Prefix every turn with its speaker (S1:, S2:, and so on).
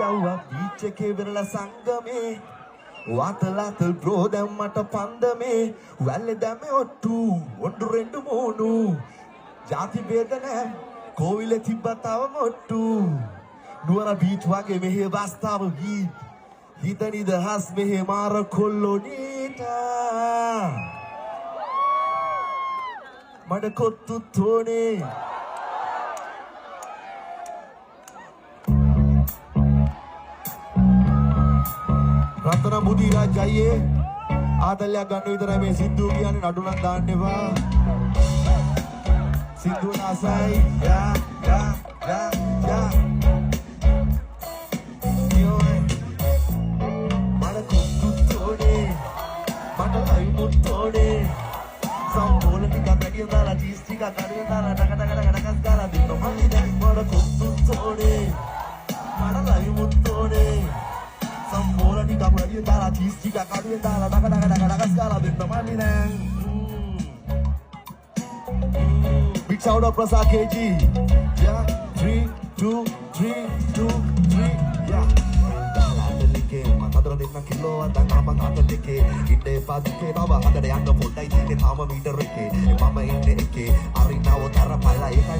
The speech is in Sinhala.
S1: යව්වා බීච් එකේ වෙරළ සංගමේ වාතලාතල් බ්‍රෝ දැම්මට පන්දමේ වැල්ලේ දැම්මේ ඔට්ටු ඔඩු රෙන්ඩු මෝනු ජාති බේද නැහැ කෝවිලේ තිබ්බා තව මොට්ටු නුවර බීච් වගේ මෙහෙ වස්තාව හිත නිදහස් මෙහෙ මාර කොල්ලොනීට මඩ කොත්තු තෝනේ රතන මුදී රාජ්‍යයේ ආදල්යක් ගන්න විතරයි මේ සිද්ධු කියන්නේ නඩු නම් දාන්න එපා සිද්ධු නාසයි යා මඩ කොත්තු තෝනේ මඩ අයිමු තෝනේ සම්පූර්ණ ටිකක් වැඩි දාලා චීස් ටිකක් අඩු දාලා ඩක ගාලා දෙන්න මල්ලි දැන් මඩ කොත්තු තෝනේ මඩ අයිමු තෝනේ සම්පූර්ණ ටිකක් වැඩි දාලා චීස් ටිකක් අඩු දාලා ඩක ගාලා දෙන්න මල්ලි දැන් big sound of Prasad KG yeah 3 2 3 2 3 yeah මතර දෙන්න කිලෝ අතන් අපන් අතලකේ ඉන්නේ පාදිකේ තව හදට යන්න පොඩ්ඩයි තියෙන්නේ තාම මීටර එකේ මම ඉන්නේ එකේ අරිනව තරපල්ලා ඒකයි